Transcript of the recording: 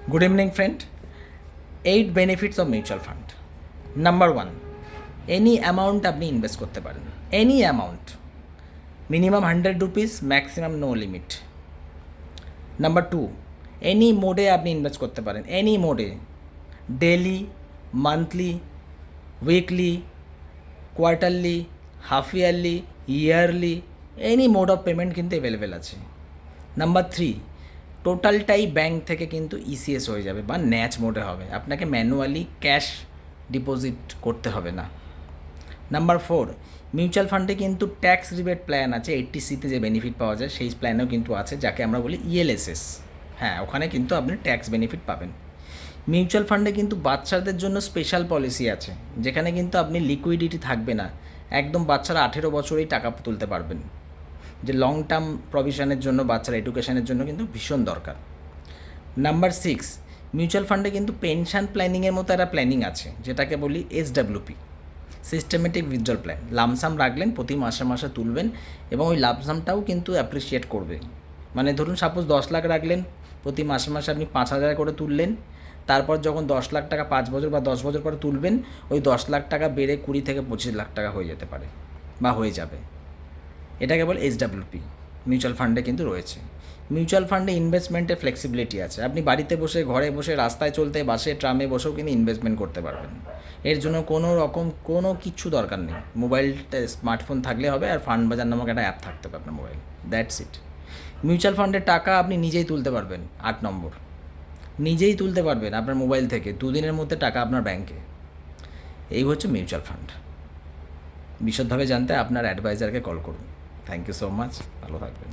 Good evening, friend. 8 benefits of mutual fund. Number 1, any amount আপনি invest করতে পারেন, any amount, minimum 100 rupees, maximum no limit. Number 2, any মোডে আপনি invest করতে পারেন, এনি মোডে, daily, monthly, weekly, quarterly, half yearly, yearly, any mode of payment কিন্তু available আছে। নাম্বার 3, টোটালটাই ব্যাংক থেকে কিন্তু ইসিএস হয়ে যাবে বা ন্যাচ মোডে হবে, আপনাকে ম্যানুয়ালি ক্যাশ ডিপোজিট করতে হবে না। নাম্বার 4, মিউচুয়াল ফান্ডে কিন্তু ট্যাক্স রিবেট প্ল্যান আছে, 80সিতে যে বেনিফিট পাওয়া যায় সেই প্ল্যানেও কিন্তু আছে, যাকে আমরা বলি ইএলএসএস। হ্যাঁ, ওখানে কিন্তু আপনি ট্যাক্স বেনিফিট পাবেন। মিউচুয়াল ফান্ডে কিন্তু বাচ্চাদের জন্য স্পেশাল পলিসি আছে, যেখানে কিন্তু আপনি লিকুইডিটি থাকবে না, একদম বাচ্চারা 18 বছরেই টাকা তুলতে পারবেন, যে লং টার্ম প্রভিশনের জন্য, বাচ্চার এডুকেশনের জন্য কিন্তু ভীষণ দরকার। নাম্বার 6, মিউচুয়াল ফান্ডে কিন্তু পেনশন প্ল্যানিংয়ের মতো একটা প্ল্যানিং আছে, যেটাকে বলি SWP, systematic withdrawal plan. Lump sum রাখলেন, প্রতি মাসে মাসে তুলবেন এবং ওই লামসামটাও কিন্তু অ্যাপ্রিসিয়েট করবে। মানে ধরুন সাপোজ 10 লাখ রাখলেন, প্রতি মাসে মাসে আপনি 5,000 করে তুললেন, তারপর যখন 10 লাখ টাকা 5 বছর বা 10 বছর পরে তুলবেন, ওই 10 লাখ টাকা বেড়ে 20 থেকে 25 লাখ টাকা হয়ে যেতে পারে বা হয়ে যাবে। এটাকে বলে এসডাব্লিউপি, মিউচুয়াল ফান্ডে কিন্তু রয়েছে। মিউচুয়াল ফান্ডে ইনভেস্টমেন্টের ফ্লেক্সিবিলিটি আছে, আপনি বাড়িতে বসে, ঘরে বসে, রাস্তায় চলতে, বাসে, ট্রামে বসেও কিন্তু ইনভেস্টমেন্ট করতে পারবেন। এর জন্য কোনো রকম কোনো কিচ্ছু দরকার নেই, মোবাইলটা স্মার্টফোন থাকলে হবে আর ফান্ড বাজার নামক একটা অ্যাপ থাকতে হবে আপনার মোবাইল, দ্যাটস ইট। মিউচুয়াল ফান্ডের টাকা আপনি নিজেই তুলতে পারবেন, 8 নম্বর, নিজেই তুলতে পারবেন আপনার মোবাইল থেকে, 2 দিনের মধ্যে টাকা আপনার ব্যাংকে। এই হচ্ছে মিউচুয়াল ফান্ড। বিশদভাবে জানতে আপনার অ্যাডভাইজারকে কল করুন। থ্যাংক ইউ সো মাচ, ভালো থাকবেন।